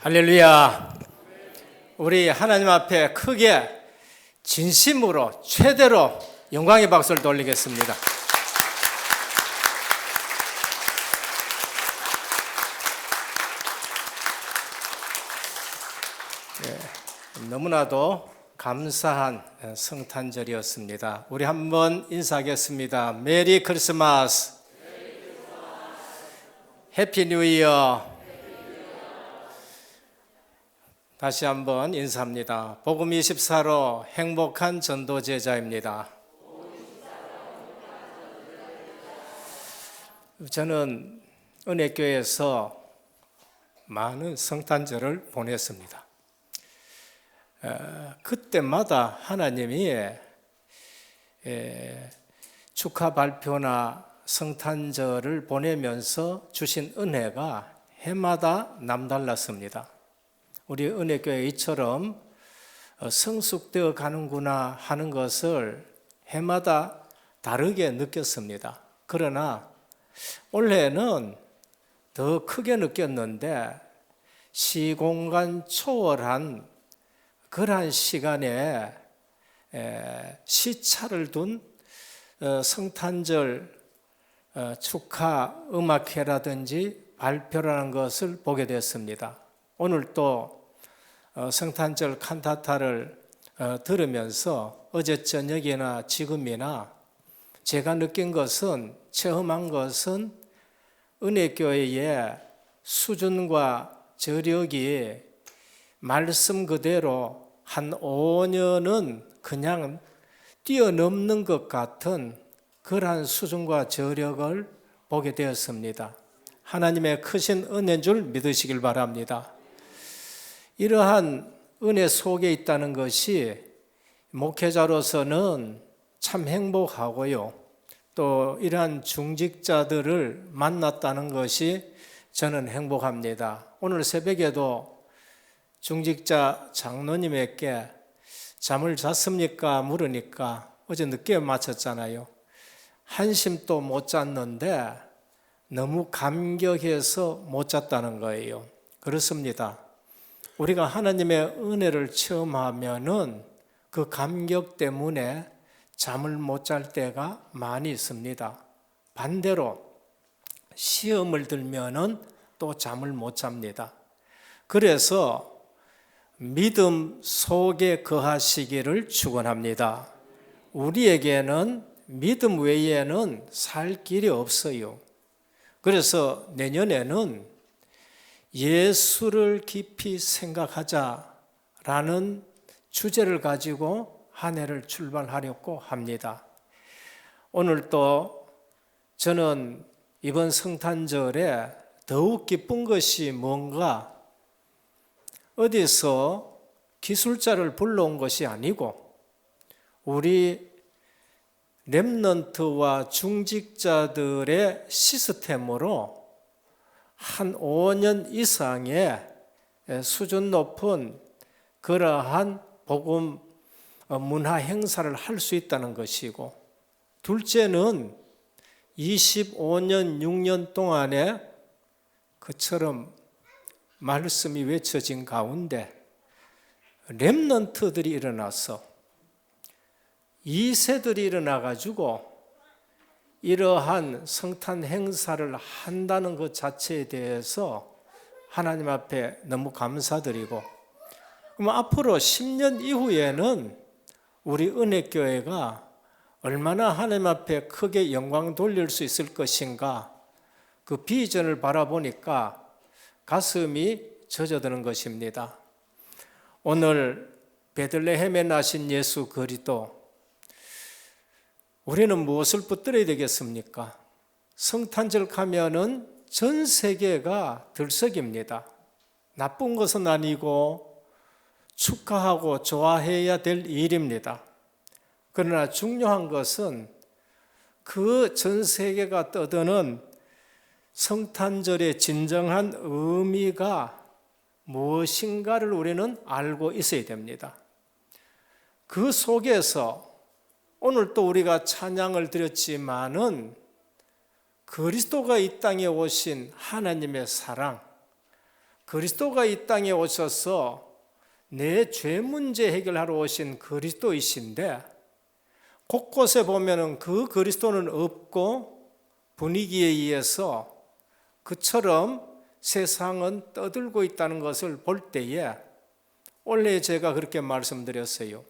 할렐루야. 우리 하나님 앞에 크게 진심으로 최대로 영광의 박수를 돌리겠습니다. 너무나도 감사한 성탄절이었습니다. 우리 한번 인사하겠습니다. 메리 크리스마스, 해피 뉴 이어. 다시 한번 인사합니다. 복음 24로 행복한 전도 제자입니다. 저는 은혜교회에서 많은 성탄절을 보냈습니다. 그때마다 하나님이 축하 발표나 성탄절을 보내면서 주신 은혜가 해마다 남달랐습니다. 우리 은혜교회 이처럼 성숙되어 가는구나 하는 것을 해마다 다르게 느꼈습니다. 그러나 올해는 더 크게 느꼈는데 시공간 초월한 그러한 시간에 시차를 둔 성탄절 축하 음악회라든지 발표라는 것을 보게 됐습니다. 오늘 또 성탄절 칸타타를 들으면서 어제 저녁이나 지금이나 제가 느낀 것은, 체험한 것은 은혜교회의 수준과 저력이 말씀 그대로 한 5년은 그냥 뛰어넘는 것 같은 그러한 수준과 저력을 보게 되었습니다. 하나님의 크신 은혜인 줄 믿으시길 바랍니다. 이러한 은혜 속에 있다는 것이 목회자로서는 참 행복하고요. 또 이러한 중직자들을 만났다는 것이 저는 행복합니다. 오늘 새벽에도 중직자 장로님에게 잠을 잤습니까? 물으니까 어제 늦게 마쳤잖아요. 한심도 못 잤는데 너무 감격해서 못 잤다는 거예요. 그렇습니다. 우리가 하나님의 은혜를 체험하면은 그 감격 때문에 잠을 못 잘 때가 많이 있습니다. 반대로 시험을 들면은 또 잠을 못 잡니다. 그래서 믿음 속에 거하시기를 축원합니다. 우리에게는 믿음 외에는 살 길이 없어요. 그래서 내년에는 예수를 깊이 생각하자라는 주제를 가지고 한 해를 출발하려고 합니다. 오늘 또 저는 이번 성탄절에 더욱 기쁜 것이 뭔가 어디서 기술자를 불러온 것이 아니고 우리 렘넌트와 중직자들의 시스템으로 한 5년 이상의 수준 높은 그러한 복음 문화 행사를 할 수 있다는 것이고, 둘째는 25년, 6년 동안에 그처럼 말씀이 외쳐진 가운데 렘넌트들이 일어나서 2세들이 일어나가지고 이러한 성탄 행사를 한다는 것 자체에 대해서 하나님 앞에 너무 감사드리고, 그럼 앞으로 10년 이후에는 우리 은혜교회가 얼마나 하나님 앞에 크게 영광 돌릴 수 있을 것인가, 그 비전을 바라보니까 가슴이 젖어드는 것입니다. 오늘 베들레헴에 나신 예수 그리스도, 우리는 무엇을 붙들어야 되겠습니까? 성탄절 가면은 전 세계가 들썩입니다. 나쁜 것은 아니고 축하하고 좋아해야 될 일입니다. 그러나 중요한 것은 그 전 세계가 떠드는 성탄절의 진정한 의미가 무엇인가를 우리는 알고 있어야 됩니다. 그 속에서 오늘 또 우리가 찬양을 드렸지만은 그리스도가 이 땅에 오신 하나님의 사랑, 그리스도가 이 땅에 오셔서 내 죄 문제 해결하러 오신 그리스도이신데 곳곳에 보면은 그 그리스도는 없고 분위기에 의해서 그처럼 세상은 떠들고 있다는 것을 볼 때에 원래 제가 그렇게 말씀드렸어요.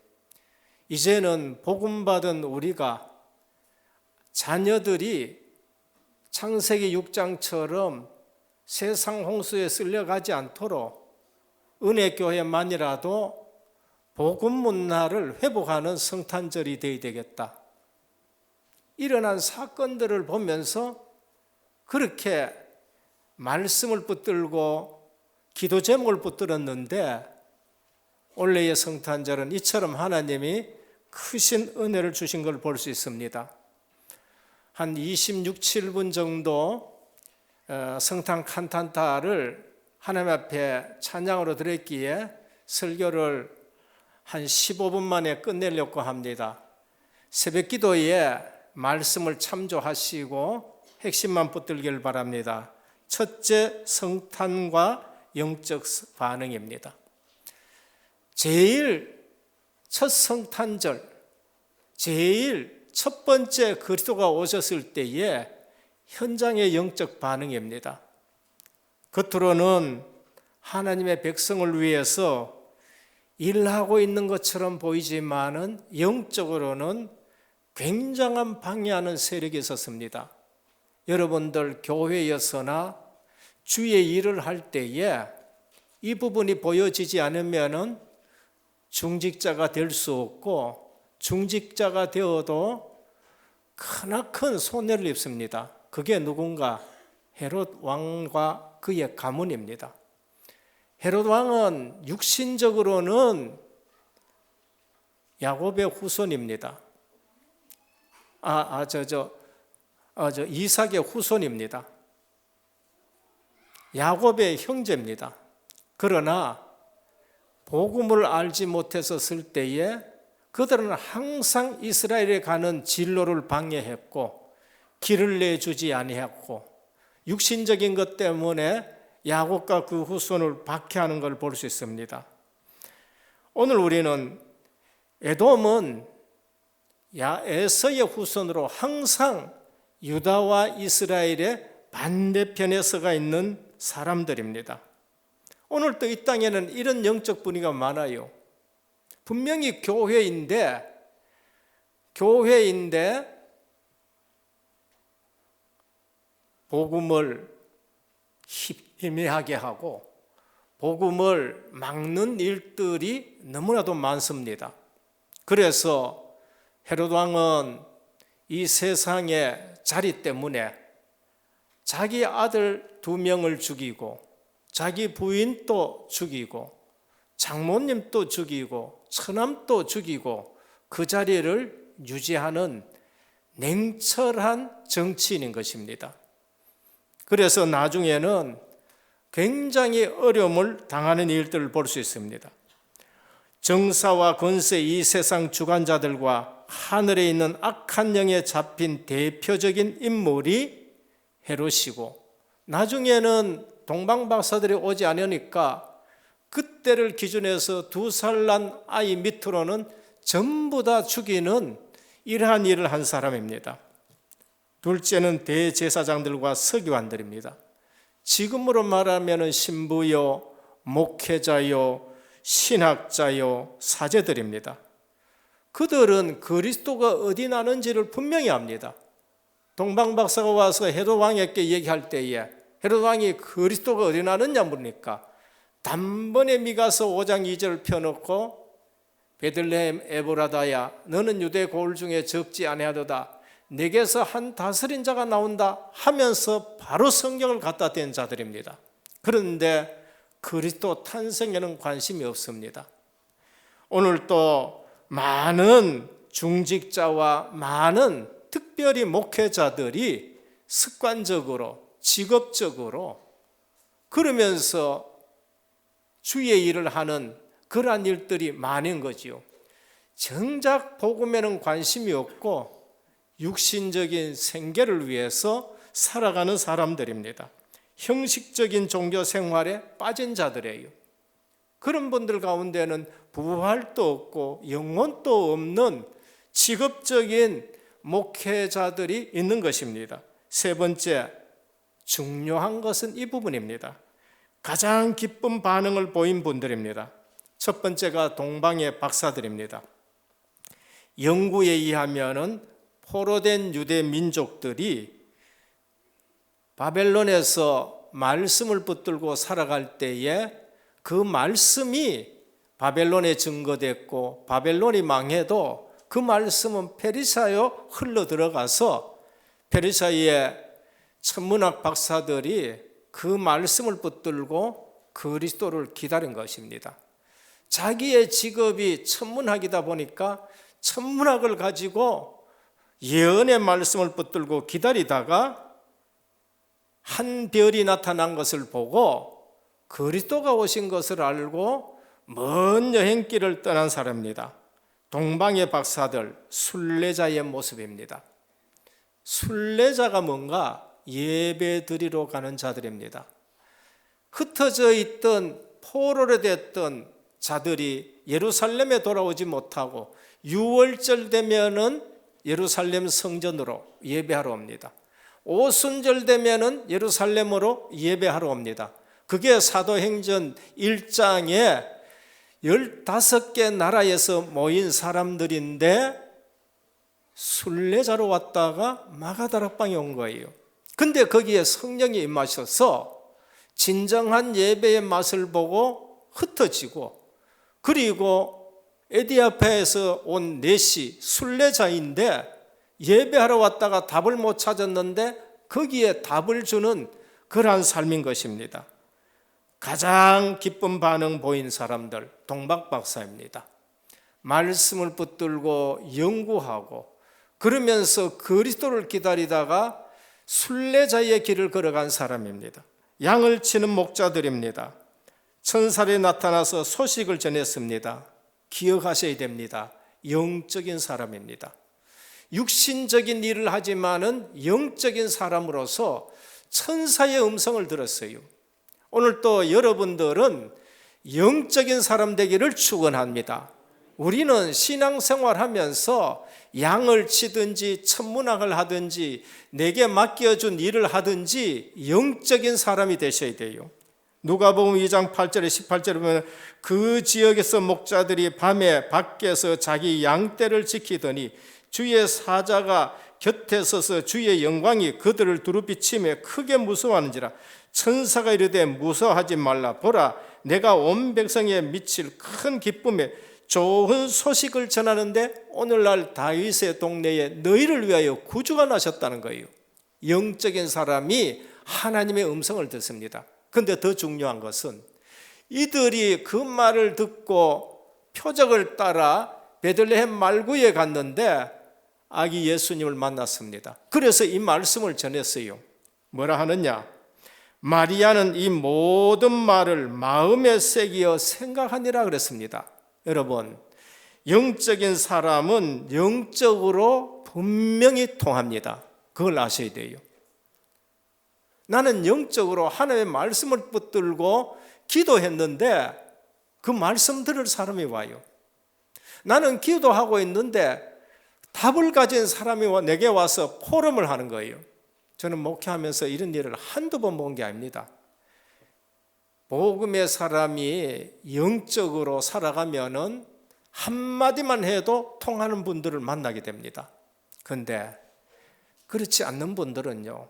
이제는 복음 받은 우리가 자녀들이 창세기 6장처럼 세상 홍수에 쓸려가지 않도록 은혜교회만이라도 복음 문화를 회복하는 성탄절이 되어야 되겠다. 일어난 사건들을 보면서 그렇게 말씀을 붙들고 기도 제목을 붙들었는데 올해의 성탄절은 이처럼 하나님이 크신 은혜를 주신 걸 볼 수 있습니다. 한 26, 7분 정도 성탄 칸타타를 하나님 앞에 찬양으로 드렸기에 설교를 한 15분 만에 끝내려고 합니다. 새벽 기도에 말씀을 참조하시고 핵심만 붙들길 바랍니다. 첫째, 성탄과 영적 반응입니다. 제일 첫 성탄절, 제일 첫 번째 그리스도가 오셨을 때의 현장의 영적 반응입니다. 겉으로는 하나님의 백성을 위해서 일하고 있는 것처럼 보이지만은 영적으로는 굉장한 방해하는 세력이 있었습니다. 여러분들 교회에서나 주의 일을 할 때에 이 부분이 보여지지 않으면은 중직자가 될 수 없고 중직자가 되어도 크나큰 손해를 입습니다. 그게 누군가? 헤롯 왕과 그의 가문입니다. 헤롯 왕은 육신적으로는 야곱의 후손입니다. 이삭의 후손입니다. 야곱의 형제입니다. 그러나 복음을 알지 못했었을 때에 그들은 항상 이스라엘에 가는 진로를 방해했고 길을 내주지 아니했고 육신적인 것 때문에 야곱과 그 후손을 박해하는 걸 볼 수 있습니다. 오늘 우리는 에돔은 에서의 후손으로 항상 유다와 이스라엘의 반대편에 서가 있는 사람들입니다. 오늘 또 이 땅에는 이런 영적 분위기가 많아요. 분명히 교회인데 복음을 희미하게 하고 복음을 막는 일들이 너무나도 많습니다. 그래서 헤롯 왕은 이 세상의 자리 때문에 자기 아들 2명을 죽이고 자기 부인도 죽이고 장모님도 죽이고 처남도 죽이고 그 자리를 유지하는 냉철한 정치인인 것입니다. 그래서 나중에는 굉장히 어려움을 당하는 일들을 볼 수 있습니다. 정사와 권세 이 세상 주관자들과 하늘에 있는 악한 영에 잡힌 대표적인 인물이 헤롯이고 나중에는 동방박사들이 오지 않으니까 그때를 기준해서 2살 난 아이 밑으로는 전부 다 죽이는 이러한 일을 한 사람입니다. 둘째는 대제사장들과 서기관들입니다. 지금으로 말하면 신부요, 목회자요, 신학자요, 사제들입니다. 그들은 그리스도가 어디 나는지를 분명히 압니다. 동방박사가 와서 헤롯 왕에게 얘기할 때에 헤롯 왕이 그리스도가 어디 나느냐 물으니까 단번에 미가서 5장 2절을 펴놓고 베들레헴 에브라다야 너는 유대 고을 중에 적지 아니하도다 내게서 한 다스린 자가 나온다 하면서 바로 성경을 갖다 댄 자들입니다. 그런데 그리스도 탄생에는 관심이 없습니다. 오늘 또 많은 중직자와 많은 특별히 목회자들이 습관적으로 직업적으로 그러면서 주의 일을 하는 그러한 일들이 많은 거지요. 정작 복음에는 관심이 없고 육신적인 생계를 위해서 살아가는 사람들입니다. 형식적인 종교 생활에 빠진 자들이에요. 그런 분들 가운데는 부활도 없고 영혼도 없는 직업적인 목회자들이 있는 것입니다. 세 번째, 중요한 것은 이 부분입니다. 가장 기쁜 반응을 보인 분들입니다. 첫 번째가 동방의 박사들입니다. 연구에 의하면 포로된 유대 민족들이 바벨론에서 말씀을 붙들고 살아갈 때에 그 말씀이 바벨론에 증거됐고, 바벨론이 망해도 그 말씀은 페르시아로 흘러 들어가서 페르시아의 천문학 박사들이 그 말씀을 붙들고 그리스도를 기다린 것입니다. 자기의 직업이 천문학이다 보니까 천문학을 가지고 예언의 말씀을 붙들고 기다리다가 한 별이 나타난 것을 보고 그리스도가 오신 것을 알고 먼 여행길을 떠난 사람입니다. 동방의 박사들, 순례자의 모습입니다. 순례자가 뭔가? 예배 드리러 가는 자들입니다. 흩어져 있던 포로로 됐던 자들이 예루살렘에 돌아오지 못하고 6월절 되면은 예루살렘 성전으로 예배하러 옵니다. 오순절 되면은 예루살렘으로 예배하러 옵니다. 그게 사도행전 1장에 15개 나라에서 모인 사람들인데 순례자로 왔다가 마가다락방에 온 거예요. 근데 거기에 성령이 임하셔서 진정한 예배의 맛을 보고 흩어지고, 그리고 에디오피아에서 온 넷이 순례자인데 예배하러 왔다가 답을 못 찾았는데 거기에 답을 주는 그러한 삶인 것입니다. 가장 기쁜 반응 보인 사람들, 동방박사입니다. 말씀을 붙들고 연구하고 그러면서 그리스도를 기다리다가 순례자의 길을 걸어간 사람입니다. 양을 치는 목자들입니다. 천사에 나타나서 소식을 전했습니다. 기억하셔야 됩니다. 영적인 사람입니다. 육신적인 일을 하지만은 영적인 사람으로서 천사의 음성을 들었어요. 오늘 또 여러분들은 영적인 사람 되기를 축원합니다. 우리는 신앙생활 하면서 양을 치든지 천문학을 하든지 내게 맡겨준 일을 하든지 영적인 사람이 되셔야 돼요. 누가복음 2장 8절에 18절에 보면 그 지역에서 목자들이 밤에 밖에서 자기 양떼를 지키더니 주의 사자가 곁에 서서 주의 영광이 그들을 두루 비치며 크게 무서워하는지라. 천사가 이르되 무서워하지 말라. 보라, 내가 온 백성에 미칠 큰 기쁨에 좋은 소식을 전하는데 오늘날 다윗의 동네에 너희를 위하여 구주가 나셨다는 거예요. 영적인 사람이 하나님의 음성을 듣습니다. 그런데 더 중요한 것은 이들이 그 말을 듣고 표적을 따라 베들레헴 말구에 갔는데 아기 예수님을 만났습니다. 그래서 이 말씀을 전했어요. 뭐라 하느냐? 마리아는 이 모든 말을 마음에 새기어 생각하니라 그랬습니다. 여러분, 영적인 사람은 영적으로 분명히 통합니다. 그걸 아셔야 돼요. 나는 영적으로 하나님의 말씀을 붙들고 기도했는데 그 말씀 들을 사람이 와요. 나는 기도하고 있는데 답을 가진 사람이 내게 와서 포럼을 하는 거예요. 저는 목회하면서 이런 일을 한두 번 본 게 아닙니다. 복음의 사람이 영적으로 살아가면은 한마디만 해도 통하는 분들을 만나게 됩니다. 그런데 그렇지 않는 분들은요,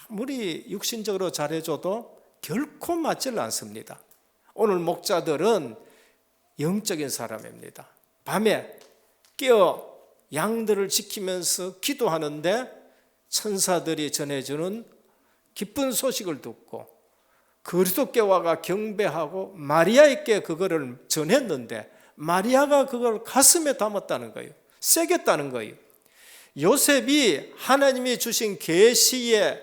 아무리 육신적으로 잘해줘도 결코 맞질 않습니다. 오늘 목자들은 영적인 사람입니다. 밤에 깨어 양들을 지키면서 기도하는데 천사들이 전해주는 기쁜 소식을 듣고 그리스도께 와가 경배하고 마리아에게 그거를 전했는데 마리아가 그걸 가슴에 담았다는 거예요. 새겼다는 거예요. 요셉이 하나님이 주신 계시의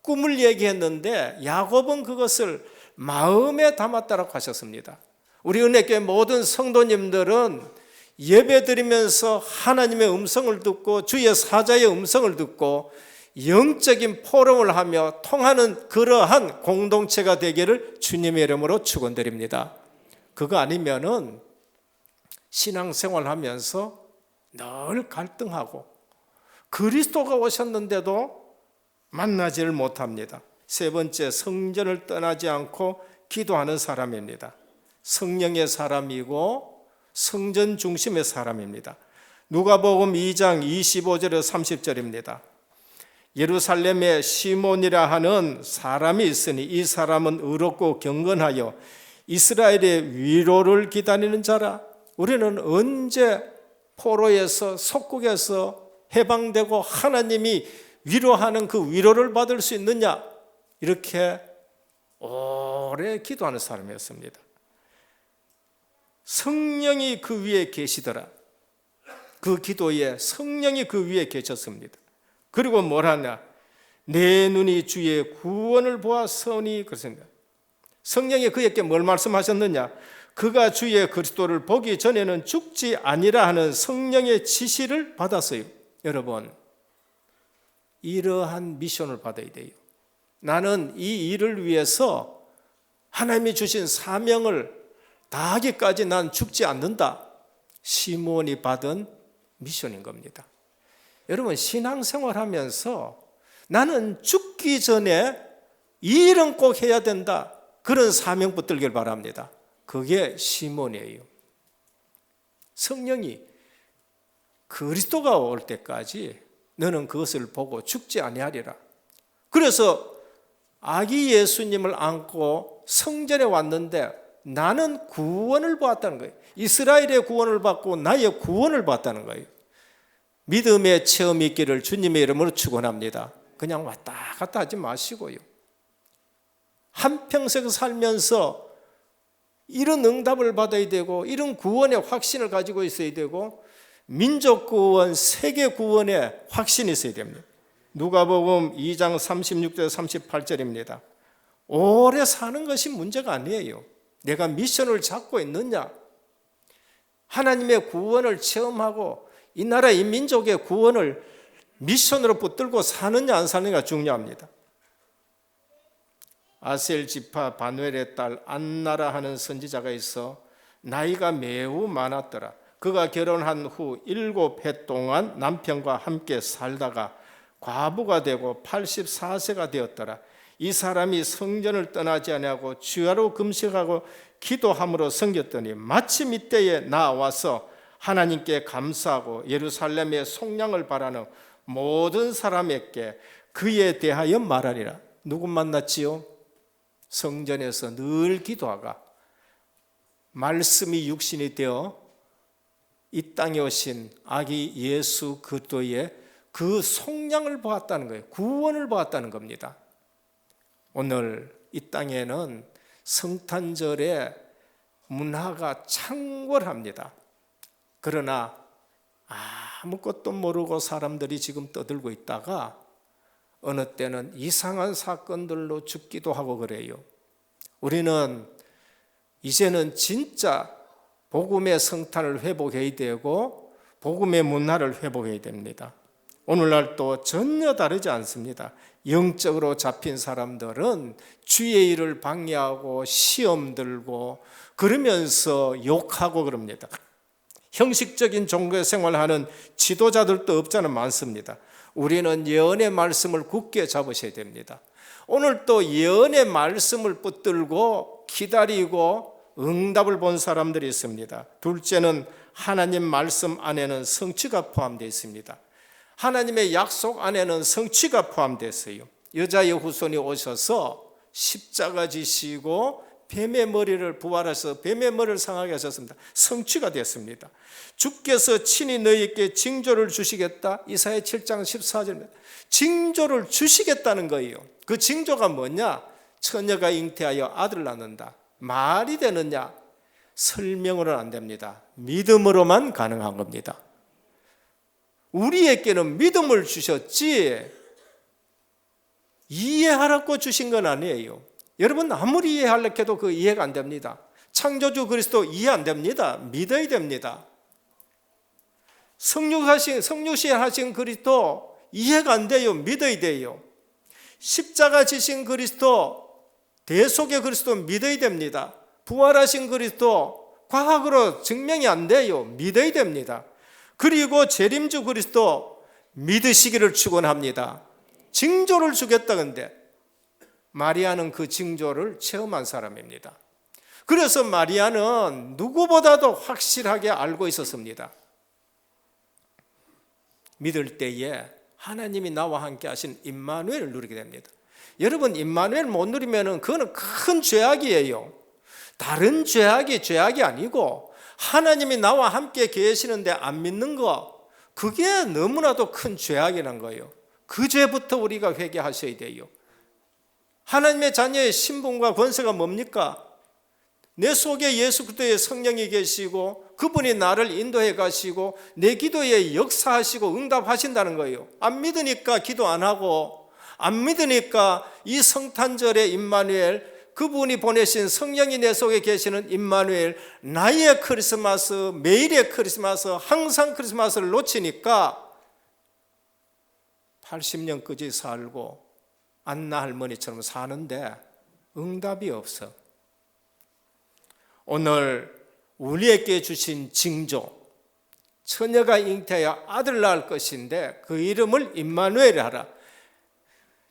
꿈을 얘기했는데 야곱은 그것을 마음에 담았다고 하셨습니다. 우리 은혜교회 모든 성도님들은 예배드리면서 하나님의 음성을 듣고 주의 사자의 음성을 듣고 영적인 포럼을 하며 통하는 그러한 공동체가 되기를 주님의 이름으로 축원드립니다. 그거 아니면은 신앙생활하면서 늘 갈등하고 그리스도가 오셨는데도 만나지를 못합니다. 세 번째, 성전을 떠나지 않고 기도하는 사람입니다. 성령의 사람이고 성전 중심의 사람입니다. 누가복음 2장 25절에서 30절입니다. 예루살렘에 시몬이라 하는 사람이 있으니 이 사람은 의롭고 경건하여 이스라엘의 위로를 기다리는 자라. 우리는 언제 포로에서 속국에서 해방되고 하나님이 위로하는 그 위로를 받을 수 있느냐? 이렇게 오래 기도하는 사람이었습니다. 성령이 그 위에 계시더라. 그 기도에 성령이 그 위에 계셨습니다. 그리고 뭘 하냐? 내 눈이 주의 구원을 보았으니 그렇습니다. 성령이 그에게 뭘 말씀하셨느냐? 그가 주의 그리스도를 보기 전에는 죽지 아니라 하는 성령의 지시를 받았어요. 여러분, 이러한 미션을 받아야 돼요. 나는 이 일을 위해서 하나님이 주신 사명을 다하기까지 난 죽지 않는다. 시몬이 받은 미션인 겁니다. 여러분, 신앙생활 하면서 나는 죽기 전에 이 일은 꼭 해야 된다. 그런 사명 붙들길 바랍니다. 그게 시몬이에요. 성령이 그리스도가 올 때까지 너는 그것을 보고 죽지 아니하리라. 그래서 아기 예수님을 안고 성전에 왔는데 나는 구원을 보았다는 거예요. 이스라엘의 구원을 받고 나의 구원을 받았다는 거예요. 믿음의 체험이 있기를 주님의 이름으로 축원합니다. 그냥 왔다 갔다 하지 마시고요. 한평생 살면서 이런 응답을 받아야 되고 이런 구원의 확신을 가지고 있어야 되고 민족 구원, 세계 구원의 확신이 있어야 됩니다. 누가복음 2장 36절 38절입니다. 오래 사는 것이 문제가 아니에요. 내가 미션을 잡고 있느냐? 하나님의 구원을 체험하고 이 나라 이 민족의 구원을 미션으로 붙들고 사느냐 안 사느냐가 중요합니다. 아셀 지파 바누엘의 딸 안나라 하는 선지자가 있어 나이가 매우 많았더라. 그가 결혼한 후 7해 동안 남편과 함께 살다가 과부가 되고 84세가 되었더라. 이 사람이 성전을 떠나지 아니하고 주야로 금식하고 기도함으로 섬겼더니 마침 이때에 나와서 하나님께 감사하고 예루살렘의 속량을 바라는 모든 사람에게 그에 대하여 말하리라. 누구 만났지요? 성전에서 늘 기도하가 말씀이 육신이 되어 이 땅에 오신 아기 예수 그리스도의 그 속량을 보았다는 거예요. 구원을 보았다는 겁니다. 오늘 이 땅에는 성탄절의 문화가 창궐합니다. 그러나 아무것도 모르고 사람들이 지금 떠들고 있다가 어느 때는 이상한 사건들로 죽기도 하고 그래요. 우리는 이제는 진짜 복음의 성탄을 회복해야 되고 복음의 문화를 회복해야 됩니다. 오늘날 또 전혀 다르지 않습니다. 영적으로 잡힌 사람들은 주의 일을 방해하고 시험 들고 그러면서 욕하고 그럽니다. 형식적인 종교 생활하는 지도자들도 없잖아 많습니다. 우리는 예언의 말씀을 굳게 잡으셔야 됩니다. 오늘 또 예언의 말씀을 붙들고 기다리고 응답을 본 사람들이 있습니다. 둘째는 하나님 말씀 안에는 성취가 포함되어 있습니다. 하나님의 약속 안에는 성취가 포함되어 있어요. 여자의 후손이 오셔서 십자가 지시고 뱀의 머리를 부활해서 뱀의 머리를 상하게 하셨습니다. 성취가 됐습니다. 주께서 친히 너희에게 징조를 주시겠다. 이사야 7장 14절입니다. 징조를 주시겠다는 거예요. 그 징조가 뭐냐? 처녀가 잉태하여 아들을 낳는다. 말이 되느냐? 설명으로는 안 됩니다. 믿음으로만 가능한 겁니다. 우리에게는 믿음을 주셨지 이해하라고 주신 건 아니에요. 여러분 아무리 이해하려고 해도 그 이해가 안 됩니다. 창조주 그리스도 이해 안 됩니다. 믿어야 됩니다. 성육신 하신 그리스도 이해가 안 돼요. 믿어야 돼요. 십자가 지신 그리스도, 대속의 그리스도 믿어야 됩니다. 부활하신 그리스도 과학으로 증명이 안 돼요. 믿어야 됩니다. 그리고 재림주 그리스도 믿으시기를 축원합니다. 징조를 주겠다는데 마리아는 그 징조를 체험한 사람입니다. 그래서 마리아는 누구보다도 확실하게 알고 있었습니다. 믿을 때에 하나님이 나와 함께 하신 임마누엘을 누리게 됩니다. 여러분, 임마누엘 못 누리면 그거는 큰 죄악이에요. 다른 죄악이 아니고 하나님이 나와 함께 계시는데 안 믿는 거, 그게 너무나도 큰 죄악이란 거예요. 그 죄부터 우리가 회개하셔야 돼요. 하나님의 자녀의 신분과 권세가 뭡니까? 내 속에 예수 그리스도의 성령이 계시고 그분이 나를 인도해 가시고 내 기도에 역사하시고 응답하신다는 거예요. 안 믿으니까 기도 안 하고, 안 믿으니까 이 성탄절에 임마누엘, 그분이 보내신 성령이 내 속에 계시는 임마누엘, 나의 크리스마스, 매일의 크리스마스, 항상 크리스마스를 놓치니까 80년까지 살고 안나 할머니처럼 사는데 응답이 없어. 오늘 우리에게 주신 징조, 처녀가 잉태하여 아들 낳을 것인데 그 이름을 임마누엘 하라.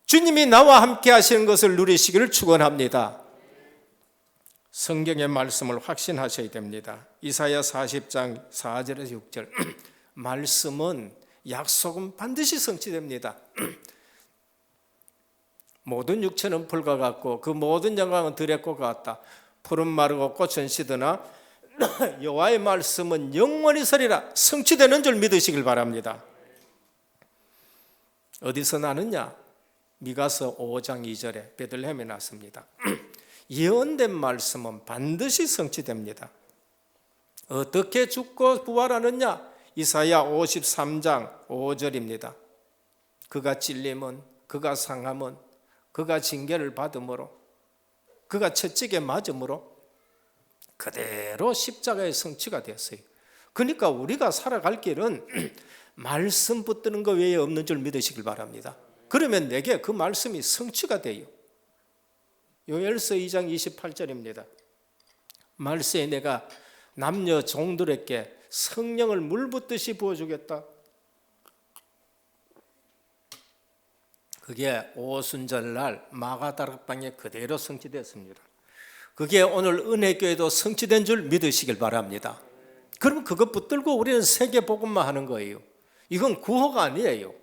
주님이 나와 함께 하시는 것을 누리시기를 축원합니다. 성경의 말씀을 확신하셔야 됩니다. 이사야 40장 4절에서 6절 말씀은, 약속은 반드시 성취됩니다. 모든 육체는 풀과 같고 그 모든 영광은 들의 꽃과 같다. 푸른 마르고 꽃은 시드나 여호와의 말씀은 영원히 서리라. 성취되는 줄 믿으시길 바랍니다. 어디서 나느냐? 미가서 5장 2절에 베들레헴에 났습니다. 예언된 말씀은 반드시 성취됩니다. 어떻게 죽고 부활하느냐? 이사야 53장 5절입니다. 그가 찔림은, 그가 상함은, 그가 징계를 받음으로, 그가 채찍에 맞음으로 그대로 십자가의 성취가 되었어요. 그러니까 우리가 살아갈 길은 말씀 붙드는 것 외에 없는 줄 믿으시길 바랍니다. 그러면 내게 그 말씀이 성취가 돼요. 요엘서 2장 28절입니다. 말세에 내가 남녀 종들에게 성령을 물 붓듯이 부어주겠다. 그게 오순절날 마가다락방에 그대로 성취됐습니다. 그게 오늘 은혜교회도 성취된 줄 믿으시길 바랍니다. 그럼 그것 붙들고 우리는 세계복음만 하는 거예요. 이건 구호가 아니에요.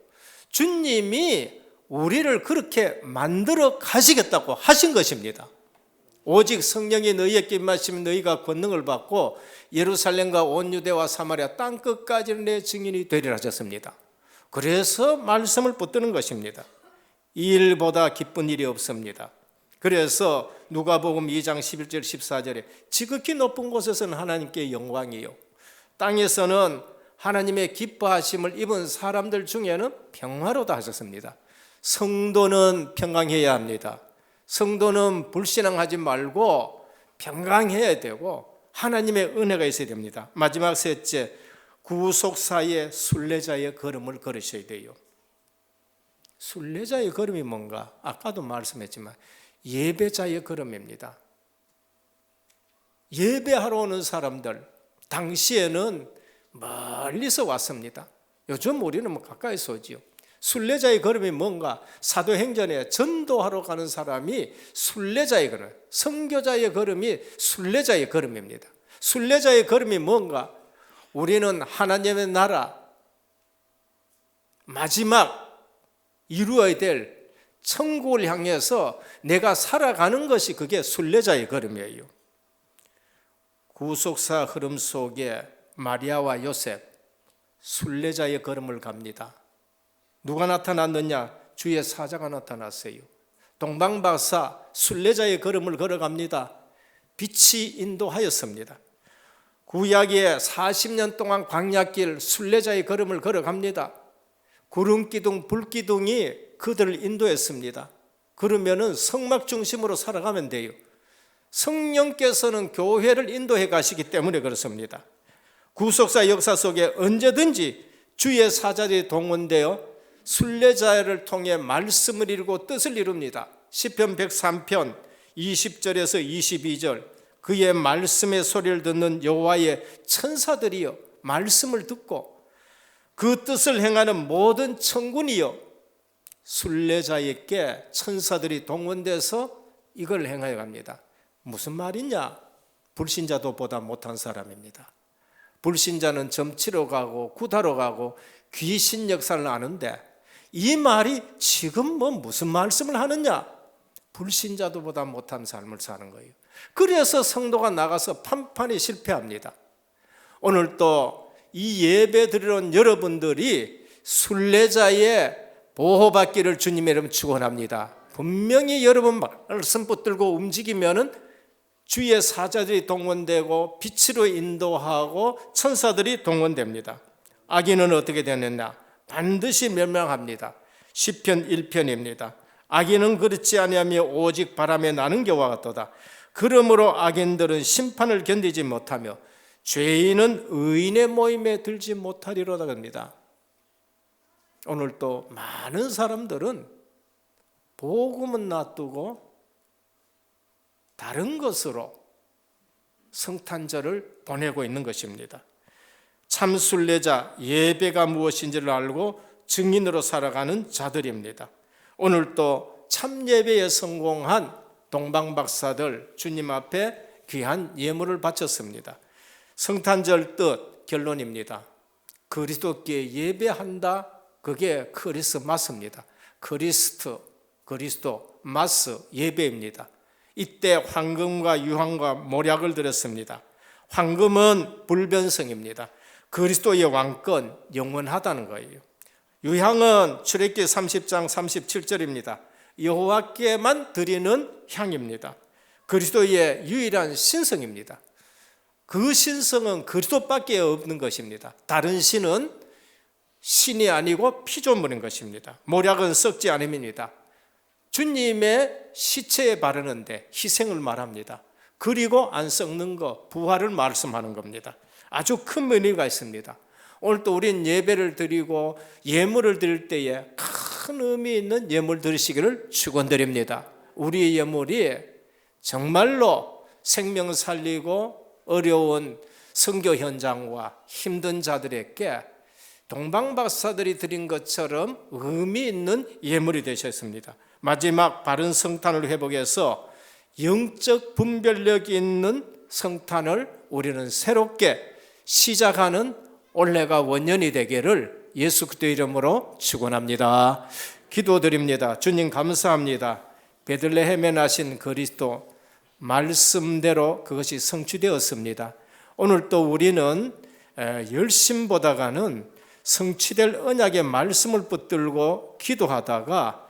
주님이 우리를 그렇게 만들어 가시겠다고 하신 것입니다. 오직 성령이 너희에게 임하시면 너희가 권능을 받고 예루살렘과 온 유대와 사마리아 땅끝까지는 내 증인이 되리라 하셨습니다. 그래서 말씀을 붙드는 것입니다. 이 일보다 기쁜 일이 없습니다. 그래서 누가복음 2장 11절 14절에 지극히 높은 곳에서는 하나님께 영광이요, 땅에서는 하나님의 기뻐하심을 입은 사람들 중에는 평화로다 하셨습니다. 성도는 평강해야 합니다. 성도는 불신앙하지 말고 평강해야 되고 하나님의 은혜가 있어야 됩니다. 마지막 셋째, 구속사의 순례자의 걸음을 걸으셔야 돼요. 순례자의 걸음이 뭔가? 아까도 말씀했지만 예배자의 걸음입니다. 예배하러 오는 사람들, 당시에는 멀리서 왔습니다. 요즘 우리는 가까이서 오지요. 순례자의 걸음이 뭔가? 사도행전에 전도하러 가는 사람이 순례자의 걸음, 선교자의 걸음이 순례자의 걸음입니다. 순례자의 걸음이 뭔가? 우리는 하나님의 나라 마지막 이루어야 될 천국을 향해서 내가 살아가는 것이 그게 순례자의 걸음이에요. 구속사 흐름 속에 마리아와 요셉 순례자의 걸음을 갑니다. 누가 나타났느냐? 주의 사자가 나타났어요. 동방박사 순례자의 걸음을 걸어갑니다. 빛이 인도하였습니다. 구약의 40년 동안 광야길 순례자의 걸음을 걸어갑니다. 구름기둥, 불기둥이 그들을 인도했습니다. 그러면은 성막 중심으로 살아가면 돼요. 성령께서는 교회를 인도해 가시기 때문에 그렇습니다. 구속사 역사 속에 언제든지 주의 사자들이 동원되어 순례자를 통해 말씀을 이루고 뜻을 이룹니다. 시편 103편 20절에서 22절, 그의 말씀의 소리를 듣는 여호와의 천사들이여 말씀을 듣고 그 뜻을 행하는 모든 천군이여 순례자에게 천사들이 동원돼서 이걸 행하여 갑니다. 무슨 말이냐? 불신자도 보다 못한 사람입니다. 불신자는 점치러 가고 구타러 가고 귀신 역사를 아는데 이 말이 지금 무슨 말씀을 하느냐? 불신자도 보다 못한 삶을 사는 거예요. 그래서 성도가 나가서 판판히 실패합니다. 오늘 또 이 예배 드리러 온 여러분들이 순례자의 보호받기를 주님의 이름 축원합니다. 분명히 여러분 말씀 붙들고 움직이면은 주의 사자들이 동원되고 빛으로 인도하고 천사들이 동원됩니다. 악인은 어떻게 되느냐? 반드시 멸망합니다. 시편 1편입니다. 악인은 그렇지 아니하며 오직 바람에 나는 겨와 같도다. 그러므로 악인들은 심판을 견디지 못하며 죄인은 의인의 모임에 들지 못하리로다 합니다. 오늘 또 많은 사람들은 복음은 놔두고 다른 것으로 성탄절을 보내고 있는 것입니다. 참 순례자 예배가 무엇인지를 알고 증인으로 살아가는 자들입니다. 오늘 또 참 예배에 성공한 동방박사들 주님 앞에 귀한 예물을 바쳤습니다. 성탄절 뜻 결론입니다. 그리스도께 예배한다. 그게 크리스마스입니다. 그리스도, 마스, 예배입니다. 이때 황금과 유황과 모략을 드렸습니다. 황금은 불변성입니다. 그리스도의 왕권 영원하다는 거예요. 유향은 출애굽기 30장 37절입니다. 여호와께만 드리는 향입니다. 그리스도의 유일한 신성입니다. 그 신성은 그리스도밖에 없는 것입니다. 다른 신은 신이 아니고 피조물인 것입니다. 모략은 썩지 않음입니다. 주님의 시체에 바르는데 희생을 말합니다. 그리고 안 썩는 것, 부활을 말씀하는 겁니다. 아주 큰 의미가 있습니다. 오늘 또 우린 예배를 드리고 예물을 드릴 때에 큰 의미 있는 예물 드리시기를 축원드립니다. 우리의 예물이 정말로 생명 살리고 어려운 선교 현장과 힘든 자들에게 동방박사들이 드린 것처럼 의미 있는 예물이 되셨습니다. 마지막 바른 성탄을 회복해서 영적 분별력 있는 성탄을 우리는 새롭게 시작하는 올해가 원년이 되기를 예수 그리스도 이름으로 축원합니다. 기도드립니다. 주님 감사합니다. 베들레헴에 나신 그리스도 말씀대로 그것이 성취되었습니다. 오늘 또 우리는 열심보다가는 성취될 언약의 말씀을 붙들고 기도하다가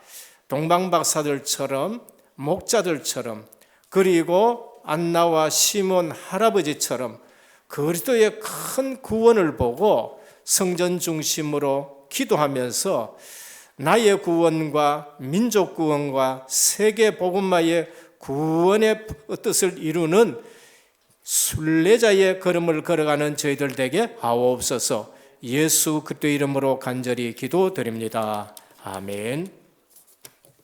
동방박사들처럼 목자들처럼 그리고 안나와 시몬 할아버지처럼 그리스도의 큰 구원을 보고 성전 중심으로 기도하면서 나의 구원과 민족 구원과 세계 복음화의 구원의 뜻을 이루는 순례자의 걸음을 걸어가는 저희들 되게 하옵소서. 예수 그리스도 이름으로 간절히 기도드립니다. 아멘.